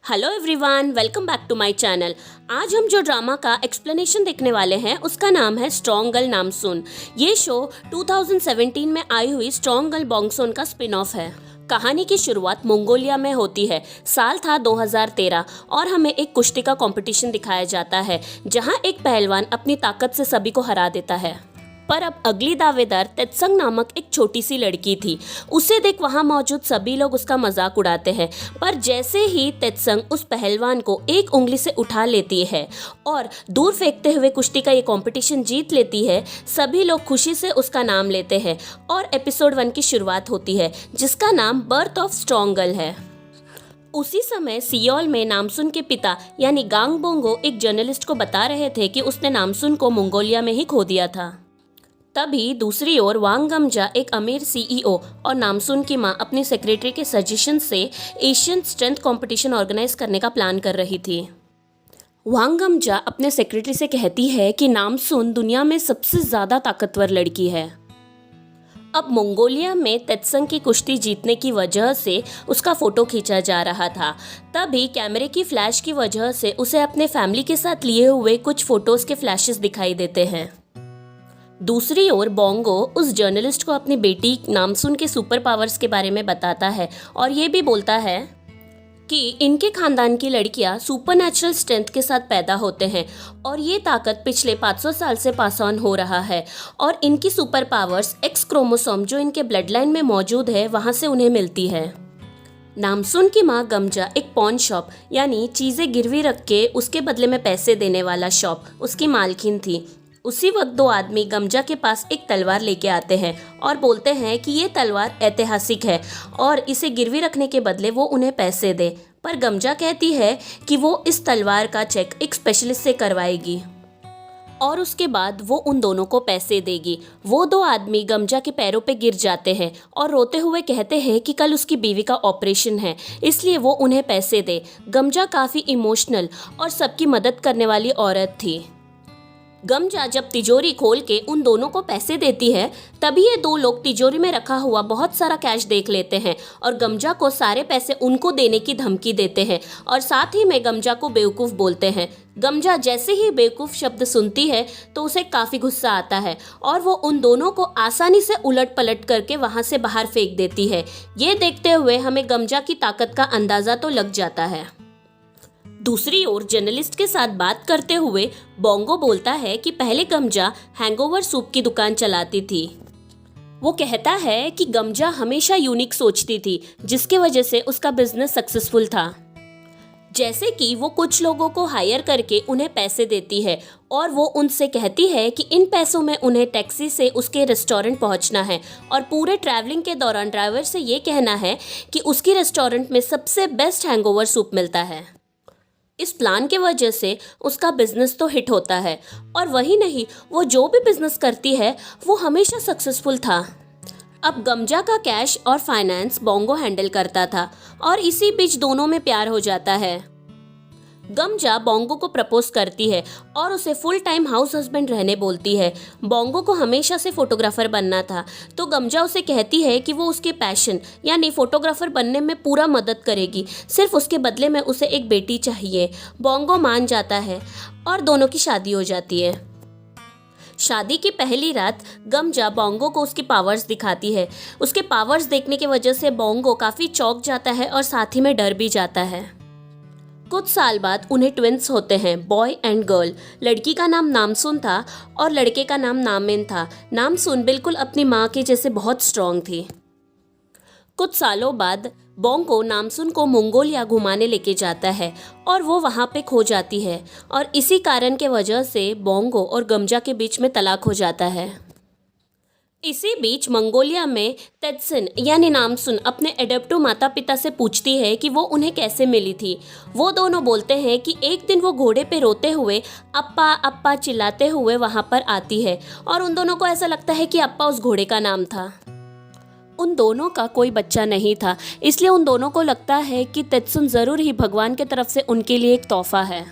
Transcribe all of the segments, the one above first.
Hello everyone, welcome back to my channel. आज हम जो ड्रामा का एक्सप्लेनेशन देखने वाले हैं उसका नाम है स्ट्रॉन्ग गर्ल नामसून। ये शो 2017 में आई हुई स्ट्रॉन्ग गर्ल बॉन्गसोन का स्पिन ऑफ है। कहानी की शुरुआत मंगोलिया में होती है। साल था 2013 और हमें एक कुश्ती का कंपटीशन दिखाया जाता है जहां एक पहलवान अपनी ताकत से सभी को हरा देता है। पर अब अगली दावेदार तेत्संग नामक एक छोटी सी लड़की थी। उसे देख वहां मौजूद सभी लोग उसका मजाक उड़ाते हैं। पर जैसे ही तेत्संग उस पहलवान को एक उंगली से उठा लेती है और दूर फेंकते हुए कुश्ती का ये कंपटीशन जीत लेती है, सभी लोग खुशी से उसका नाम लेते हैं और एपिसोड 1 की शुरुआत होती है जिसका नाम बर्थ ऑफ स्ट्रॉन्ग गर्ल है। उसी समय सियोल में नामसून के पिता यानी गांग बोंगो एक जर्नलिस्ट को बता रहे थे कि उसने नामसून को मंगोलिया में ही खो दिया था। तभी दूसरी ओर वांग गमजा एक अमीर सीईओ और नामसून की मां अपनी सेक्रेटरी के सजेशन से एशियन स्ट्रेंथ कंपटीशन ऑर्गेनाइज करने का प्लान कर रही थी। वांग गमजा अपने सेक्रेटरी से कहती है कि नामसून दुनिया में सबसे ज्यादा ताकतवर लड़की है। अब मंगोलिया में तेत्संग की कुश्ती जीतने की वजह से उसका फोटो खींचा जा रहा था। तभी कैमरे की फ्लैश की वजह से उसे अपने फैमिली के साथ लिए हुए कुछ फोटोज के फ्लैशेस दिखाई देते हैं। दूसरी ओर बोंगो उस जर्नलिस्ट को अपनी बेटी नामसून के सुपर पावर्स के बारे में बताता है और ये भी बोलता है कि इनके खानदान की लड़कियां सुपरनैचुरल स्ट्रेंथ के साथ पैदा होते हैं और ये ताकत पिछले 500 साल से पास ऑन हो रहा है और इनकी सुपर पावर्स एक्स क्रोमोसोम जो इनके ब्लड लाइन में मौजूद है वहां से उन्हें मिलती है। नामसून की मां गमजा एक पॉन शॉप यानी चीजें गिरवी रख के उसके बदले में पैसे देने वाला शॉप उसकी मालकिन थी। उसी वक्त दो आदमी गमजा के पास एक तलवार लेके आते हैं और बोलते हैं कि ये तलवार ऐतिहासिक है और इसे गिरवी रखने के बदले वो उन्हें पैसे दे। पर गमजा कहती है कि वो इस तलवार का चेक एक स्पेशलिस्ट से करवाएगी और उसके बाद वो उन दोनों को पैसे देगी। वो दो आदमी गमजा के पैरों पे गिर जाते हैं और रोते हुए कहते हैं कि कल उसकी बीवी का ऑपरेशन है, इसलिए वो उन्हें पैसे दे। गमजा काफ़ी इमोशनल और सबकी मदद करने वाली औरत थी। गमजा जब तिजोरी खोल के उन दोनों को पैसे देती है तभी ये दो लोग तिजोरी में रखा हुआ बहुत सारा कैश देख लेते हैं और गमजा को सारे पैसे उनको देने की धमकी देते हैं और साथ ही में गमजा को बेवकूफ़ बोलते हैं। गमजा जैसे ही बेवकूफ़ शब्द सुनती है तो उसे काफ़ी गुस्सा आता है और वो उन दोनों को आसानी से उलट पलट करके वहाँ से बाहर फेंक देती है। ये देखते हुए हमें गमजा की ताकत का अंदाज़ा तो लग जाता है। दूसरी ओर जर्नलिस्ट के साथ बात करते हुए बोंगो बोलता है कि पहले गमजा हैंगओवर सूप की दुकान चलाती थी। वो कहता है कि गमजा हमेशा यूनिक सोचती थी जिसके वजह से उसका बिजनेस सक्सेसफुल था। जैसे कि वो कुछ लोगों को हायर करके उन्हें पैसे देती है और वो उनसे कहती है कि इन पैसों में उन्हें टैक्सी से उसके रेस्टोरेंट पहुंचना है और पूरे ट्रैवलिंग के दौरान ड्राइवर से ये कहना है कि उसकी रेस्टोरेंट में सबसे बेस्ट हैंगओवर सूप मिलता है। इस प्लान के वजह से उसका बिजनेस तो हिट होता है और वही नहीं, वो जो भी बिजनेस करती है वो हमेशा सक्सेसफुल था। अब गमजा का कैश और फाइनेंस बोंगो हैंडल करता था और इसी बीच दोनों में प्यार हो जाता है। गमजा बोंगो को प्रपोज करती है और उसे फुल टाइम हाउस हस्बैंड रहने बोलती है। बोंगो को हमेशा से फोटोग्राफर बनना था तो गमजा उसे कहती है कि वो उसके पैशन यानी फोटोग्राफर बनने में पूरा मदद करेगी, सिर्फ उसके बदले में उसे एक बेटी चाहिए। बोंगो मान जाता है और दोनों की शादी हो जाती है। शादी की पहली रात गमजा बोंगो को उसके पावर्स दिखाती है। उसके पावर्स देखने की वजह से बोंगो काफ़ी चौंक जाता है और साथ ही में डर भी जाता है। कुछ साल बाद उन्हें ट्विंस होते हैं, बॉय एंड गर्ल। लड़की का नाम नामसून था और लड़के का नाम नामिन था। नामसून बिल्कुल अपनी माँ के जैसे बहुत स्ट्रॉन्ग थी। कुछ सालों बाद बोंगो नामसून को मंगोलिया घुमाने लेके जाता है और वो वहाँ पे खो जाती है और इसी कारण के वजह से बोंगो और गमजा के बीच में तलाक हो जाता है। इसी बीच मंगोलिया में तेत्सन यानी नामसून अपने एडॉप्टिव माता पिता से पूछती है कि वो उन्हें कैसे मिली थी। वो दोनों बोलते हैं कि एक दिन वो घोड़े पे रोते हुए अप्पा अप्पा चिल्लाते हुए वहाँ पर आती है और उन दोनों को ऐसा लगता है कि अप्पा उस घोड़े का नाम था। उन दोनों का कोई बच्चा नहीं था, इसलिए उन दोनों को लगता है कि तेत्सुन ज़रूर ही भगवान की तरफ से उनके लिए एक तोहफा है।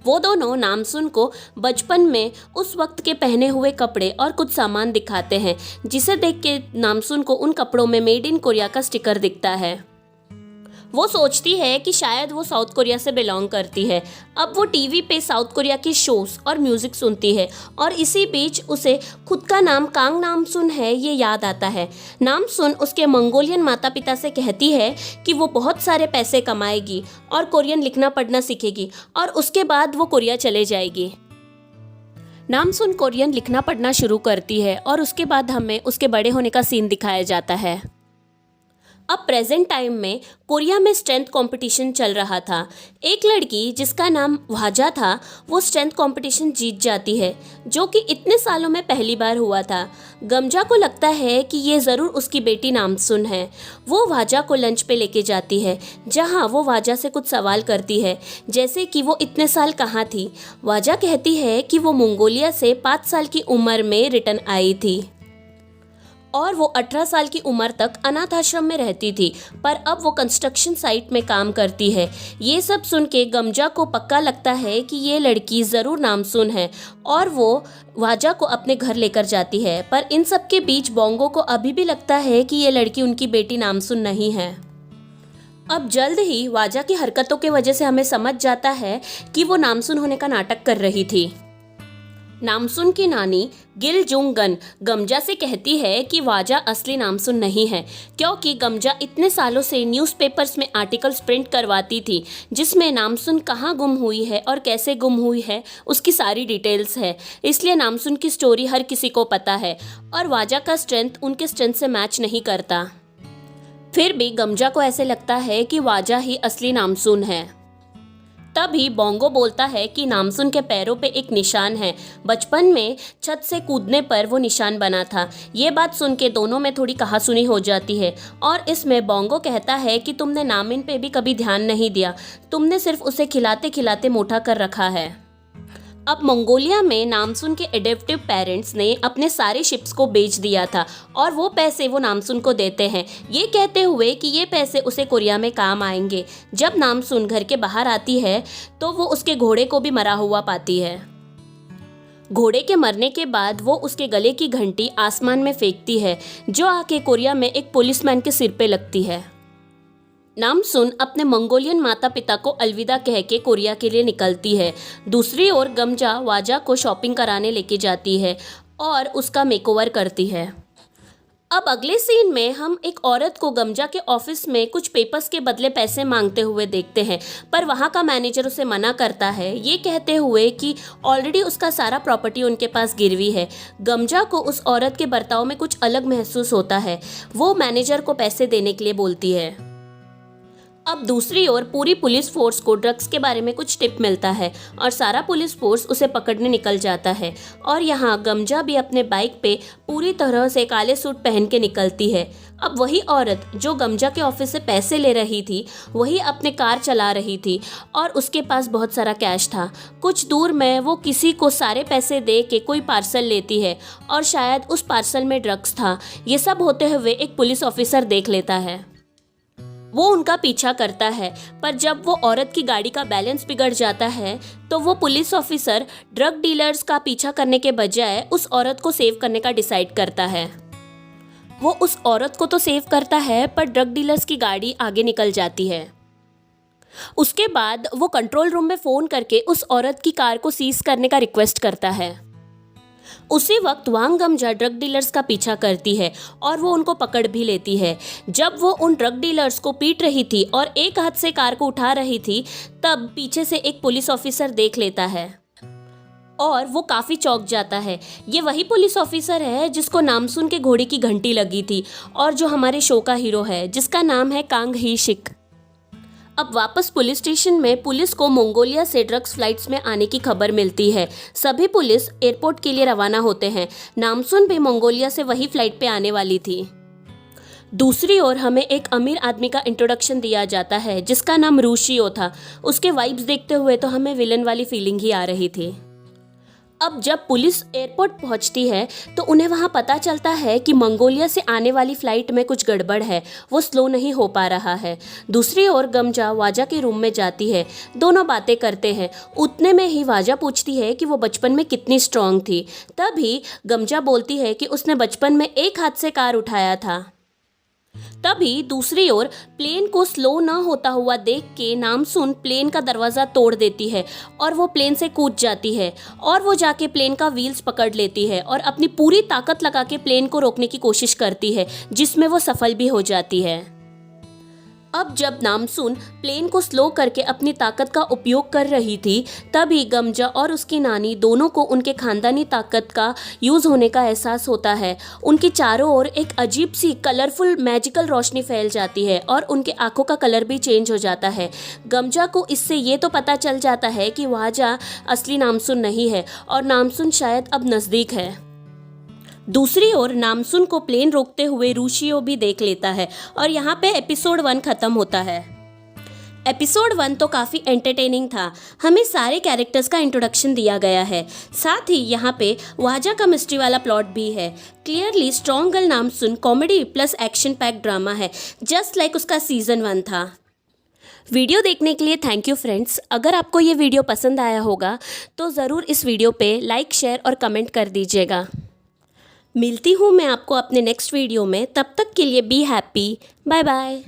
वो दोनों नामसून को बचपन में उस वक्त के पहने हुए कपड़े और कुछ सामान दिखाते हैं, जिसे देख के नामसून को उन कपड़ों में मेड इन कोरिया का स्टिकर दिखता है। वो सोचती है कि शायद वो साउथ कोरिया से बिलोंग करती है। अब वो टीवी पे साउथ कोरिया के शोज और म्यूजिक सुनती है और इसी बीच उसे खुद का नाम कांग नामसुन है ये याद आता है। नामसुन उसके मंगोलियन माता पिता से कहती है कि वो बहुत सारे पैसे कमाएगी और कोरियन लिखना पढ़ना सीखेगी और उसके बाद वो कोरिया चले जाएगी। नामसुन कोरियन लिखना पढ़ना शुरू करती है और उसके बाद हमें उसके बड़े होने का सीन दिखाया जाता है। अब प्रेजेंट टाइम में कोरिया में स्ट्रेंथ कंपटीशन चल रहा था। एक लड़की जिसका नाम वाजा था वो स्ट्रेंथ कंपटीशन जीत जाती है, जो कि इतने सालों में पहली बार हुआ था। गमजा को लगता है कि ये ज़रूर उसकी बेटी नामसुन है। वो वाजा को लंच पे लेके जाती है, जहां वो वाजा से कुछ सवाल करती है, जैसे कि वो इतने साल कहाँ थी। वाजा कहती है कि वो मंगोलिया से 5 साल की उम्र में रिटर्न आई थी और वो 18 साल की उम्र तक अनाथ आश्रम में रहती थी, पर अब वो कंस्ट्रक्शन साइट में काम करती है। ये सब सुन के गमजा को पक्का लगता है कि ये लड़की ज़रूर नामसुन है और वो वाजा को अपने घर लेकर जाती है। पर इन सब के बीच बोंगो को अभी भी लगता है कि ये लड़की उनकी बेटी नामसुन नहीं है। अब जल्द ही वाजा की हरकतों की वजह से हमें समझ जाता है कि वो नामसुन होने का नाटक कर रही थी। नामसुन की नानी गिल जुंग गन गमजा से कहती है कि वाजा असली नामसुन नहीं है, क्योंकि गमजा इतने सालों से न्यूज़पेपर्स में आर्टिकल्स प्रिंट करवाती थी जिसमें नामसुन कहाँ गुम हुई है और कैसे गुम हुई है उसकी सारी डिटेल्स है। इसलिए नामसुन की स्टोरी हर किसी को पता है और वाजा का स्ट्रेंथ उनके स्ट्रेंथ से मैच नहीं करता। फिर भी गमजा को ऐसे लगता है कि वाजा ही असली नामसुन है। तभी बोंगो बोलता है कि नामसुन के पैरों पे एक निशान है, बचपन में छत से कूदने पर वो निशान बना था। ये बात सुन के दोनों में थोड़ी कहासुनी हो जाती है और इसमें बोंगो कहता है कि तुमने नामिन पे भी कभी ध्यान नहीं दिया, तुमने सिर्फ उसे खिलाते खिलाते मोटा कर रखा है। अब मंगोलिया में नामसुन के एडॉप्टिव पेरेंट्स ने अपने सारे शिप्स को बेच दिया था और वो पैसे वो नामसुन को देते हैं, ये कहते हुए कि ये पैसे उसे कोरिया में काम आएंगे। जब नामसुन घर के बाहर आती है तो वो उसके घोड़े को भी मरा हुआ पाती है। घोड़े के मरने के बाद वो उसके गले की घंटी आसमान में फेंकती है, जो आके कोरिया में एक पुलिसमैन के सिर पे लगती है। नामसुन अपने मंगोलियन माता पिता को अलविदा कह के कोरिया के लिए निकलती है। दूसरी ओर गमजा वाजा को शॉपिंग कराने लेके जाती है और उसका मेकओवर करती है। अब अगले सीन में हम एक औरत को गमजा के ऑफिस में कुछ पेपर्स के बदले पैसे मांगते हुए देखते हैं, पर वहाँ का मैनेजर उसे मना करता है, ये कहते हुए कि ऑलरेडी उसका सारा प्रॉपर्टी उनके पास गिरवी है। गमजा को उस औरत के बर्ताव में कुछ अलग महसूस होता है। वो मैनेजर को पैसे देने के लिए बोलती है। अब दूसरी ओर पूरी पुलिस फोर्स को ड्रग्स के बारे में कुछ टिप मिलता है और सारा पुलिस फोर्स उसे पकड़ने निकल जाता है। और यहाँ गमजा भी अपने बाइक पे पूरी तरह से काले सूट पहन के निकलती है। अब वही औरत जो गमजा के ऑफिस से पैसे ले रही थी वही अपने कार चला रही थी और उसके पास बहुत सारा कैश था। कुछ दूर में वो किसी को सारे पैसे दे के कोई पार्सल लेती है और शायद उस पार्सल में ड्रग्स था। ये सब होते हुए एक पुलिस ऑफिसर देख लेता है। वो उनका पीछा करता है, पर जब वो औरत की गाड़ी का बैलेंस बिगड़ जाता है तो वो पुलिस ऑफिसर ड्रग डीलर्स का पीछा करने के बजाय उस औरत को सेव करने का डिसाइड करता है। वो उस औरत को तो सेव करता है पर ड्रग डीलर्स की गाड़ी आगे निकल जाती है। उसके बाद वो कंट्रोल रूम में फ़ोन करके उस औरत की कार को सीज करने का रिक्वेस्ट करता है। उसी वक्त वांग गमजा ड्रग डीलर्स का पीछा करती है और वो उनको पकड़ भी लेती है। जब वो उन ड्रग डीलर्स को पीट रही थी और एक हाथ से कार को उठा रही थी, तब पीछे से एक पुलिस ऑफिसर देख लेता है और वो काफ़ी चौंक जाता है। ये वही पुलिस ऑफिसर है जिसको नामसुन के घोड़े की घंटी लगी थी और जो हमारे शो का हीरो है, जिसका नाम है कांग ही शिक। अब वापस पुलिस स्टेशन में पुलिस को मंगोलिया से ड्रग्स फ्लाइट्स में आने की खबर मिलती है। सभी पुलिस एयरपोर्ट के लिए रवाना होते हैं। नामसुन भी मंगोलिया से वही फ्लाइट पे आने वाली थी। दूसरी ओर हमें एक अमीर आदमी का इंट्रोडक्शन दिया जाता है जिसका नाम रूशियो था। उसके वाइब्स देखते हुए तो हमें विलन वाली फीलिंग ही आ रही थी। अब जब पुलिस एयरपोर्ट पहुंचती है तो उन्हें वहां पता चलता है कि मंगोलिया से आने वाली फ्लाइट में कुछ गड़बड़ है, वो स्लो नहीं हो पा रहा है। दूसरी ओर गमजा वाजा के रूम में जाती है, दोनों बातें करते हैं। उतने में ही वाजा पूछती है कि वो बचपन में कितनी स्ट्रांग थी। तभी गमजा बोलती है कि उसने बचपन में एक हाथ से कार उठाया था। तभी दूसरी ओर प्लेन को स्लो ना होता हुआ देख के नामसून प्लेन का दरवाज़ा तोड़ देती है और वो प्लेन से कूद जाती है और वो जाके प्लेन का व्हील्स पकड़ लेती है और अपनी पूरी ताकत लगा के प्लेन को रोकने की कोशिश करती है, जिसमें वो सफल भी हो जाती है। अब जब नामसून प्लेन को स्लो करके अपनी ताकत का उपयोग कर रही थी, तभी गमजा और उसकी नानी दोनों को उनके खानदानी ताकत का यूज़ होने का एहसास होता है। उनके चारों ओर एक अजीब सी कलरफुल मैजिकल रोशनी फैल जाती है और उनके आंखों का कलर भी चेंज हो जाता है। गमजा को इससे ये तो पता चल जाता है कि वाजा असली नामसून नहीं है और नामसून शायद अब नज़दीक है। दूसरी ओर नामसून को प्लेन रोकते हुए रूशियो भी देख लेता है और यहाँ पे एपिसोड 1 खत्म होता है। एपिसोड 1 तो काफ़ी एंटरटेनिंग था, हमें सारे कैरेक्टर्स का इंट्रोडक्शन दिया गया है, साथ ही यहाँ पे वाजा का मिस्ट्री वाला प्लॉट भी है। Clearly strong girl Namsoon comedy plus action pack drama है, जस्ट लाइक उसका सीज़न 1 था। वीडियो देखने के लिए थैंक यू फ्रेंड्स। अगर आपको ये वीडियो पसंद आया होगा तो ज़रूर इस वीडियो पे लाइक, शेयर और कमेंट कर दीजिएगा। मिलती हूँ मैं आपको अपने नेक्स्ट वीडियो में, तब तक के लिए बी हैप्पी, बाय बाय।